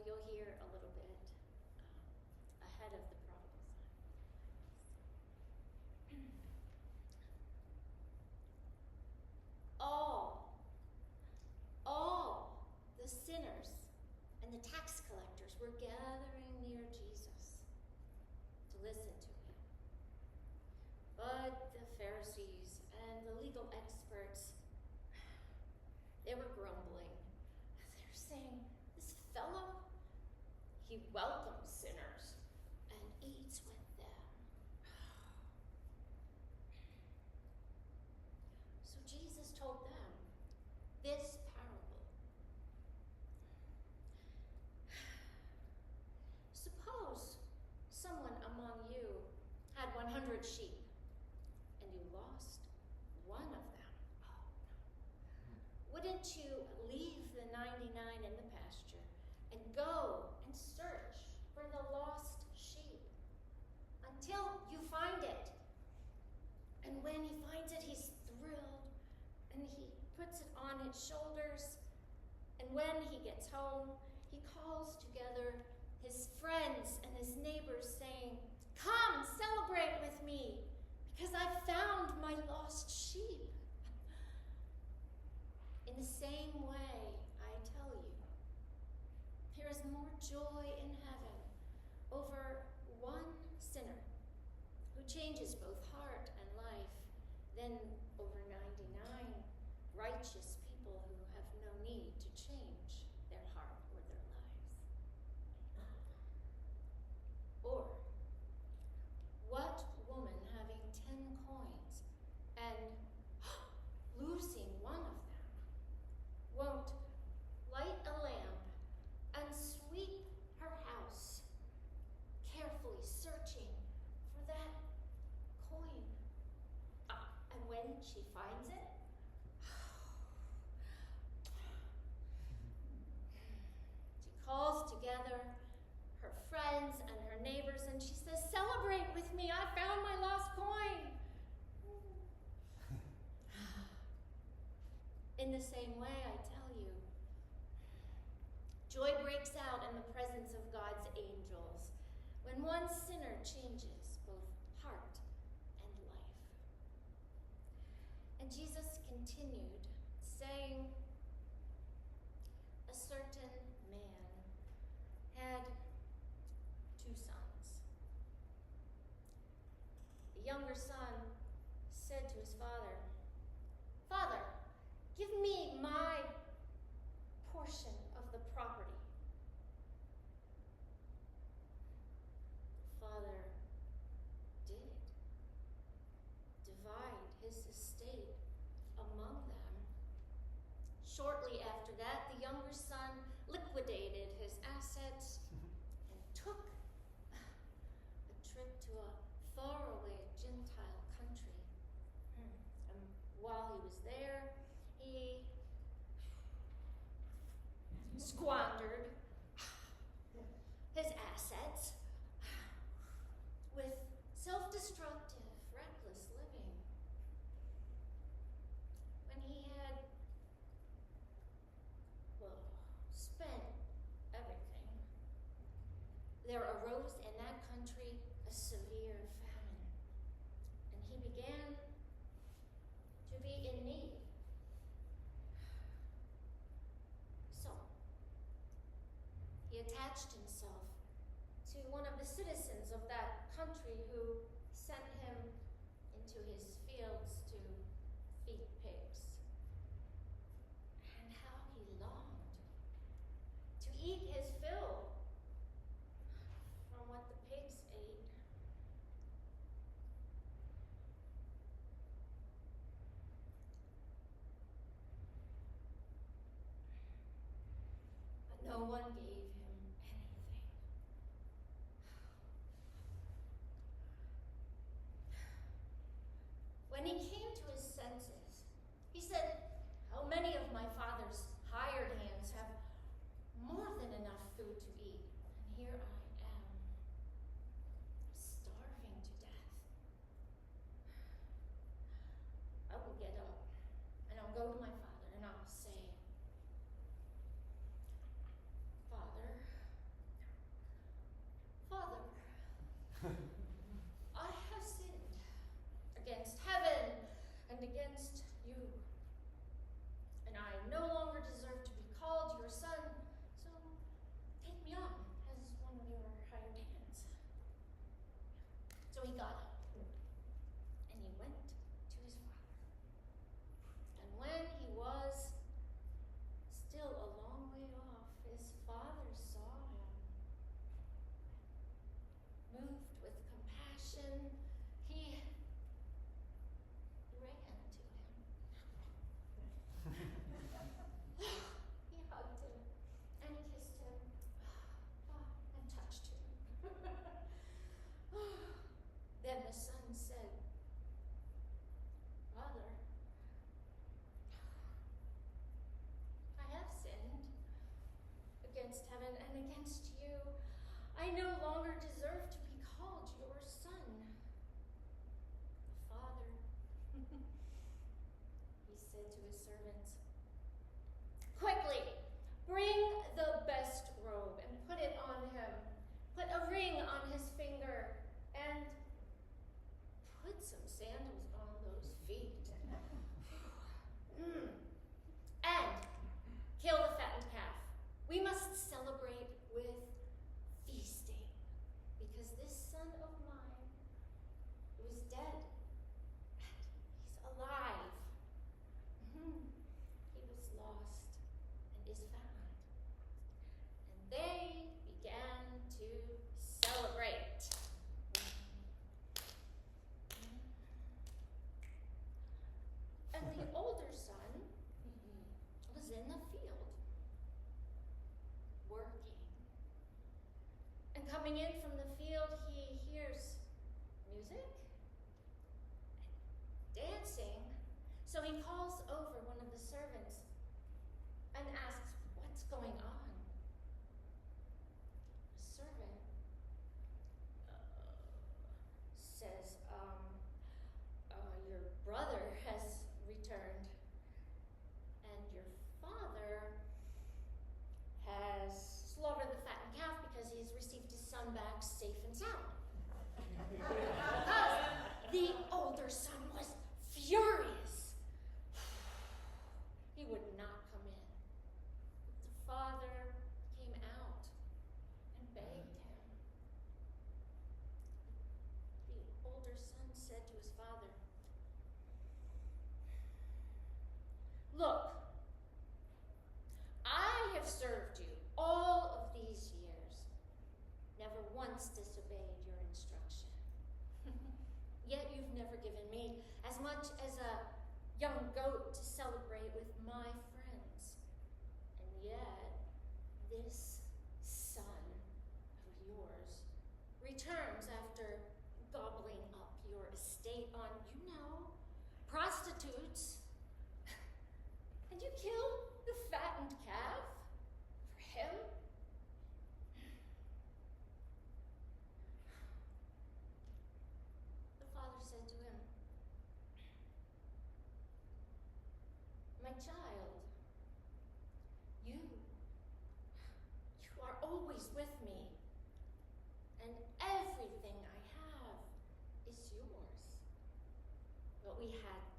you'll hear a little bit ahead of the prodigal son. All the sinners and the tax collectors were gathering near Jesus to listen to him. But the Pharisees and the legal experts, they were grumbling. They're saying, this fellow, he welcomes sinners and eats with them. So Jesus told them this parable. Suppose someone among you had 100 sheep and you lost one of them. Wouldn't you leave the 99 in the pasture and go and search for the lost sheep until you find it? And when he finds it, he's thrilled and he puts it on his shoulders. And when he gets home, he calls together his friends and his neighbors saying, "Come, celebrate with me, because I found my lost sheep." In the same way, I tell you, there is more joy in heaven over one sinner who changes both heart and life than over 99 righteous people who have no need to change their heart or their lives. Or, what woman having 10 coins and losing one of them won't light a lamp and sweep her house, carefully searching for that coin? And when she finds it, she calls together her friends and her neighbors and she says, "Celebrate with me, I found my lost coin." In the same way, I tell you, joy breaks out in the presence of God's angels when one sinner changes both heart and life. And Jesus continued, saying, a certain man had 2 sons. The younger son said to his father, "Father, give me my portion of the property." The father did divide his estate among them. Shortly after that, the younger son liquidated his assets and took a trip to a faraway Gentile country. And while he was there, he squandered his assets with self-destructive, reckless living. When he had, spent everything, there arose in that country a severe famine, and he began to be in need. So, he attached himself to one of the citizens of that country who sent him into his fields to feed pigs. And how he longed to eat his fill from what the pigs ate. But no one gave him anything. When he came to his senses, he said, "How many of my father's hired hands have more than enough food to eat, and here I am, starving to death. I will get up, and I'll go to my father, and I'll say, 'Father, said to his servants, "Quickly, bring the best robe and put it on him. Put a ring on his finger and put some sandals on those feet. And kill the fattened calf. We must celebrate with feasting, because this son of mine was dead and he's alive. He was lost and is found." And they began to celebrate. And the older son was in the field, working. And coming in from the field, he hears music and dancing. So he calls over one of the servants and asks, "What's going on?" The servant says, "Your brother has returned, and your father has slaughtered the fattened calf because he's received his son back safe and sound." Because the older son was furious. He would not come in. The father came out and begged him. The older son said to his father, "Look, I have served you all of these years, never once disobeyed your instruction. Yet you've never given me as much as a young goat to celebrate with my friends. And yet, this son of yours returns after gobbling up your estate on, prostitutes. And you kill the fattened calf for him?" The father said to him, "My child, you are always with me, and everything I have is yours. But we had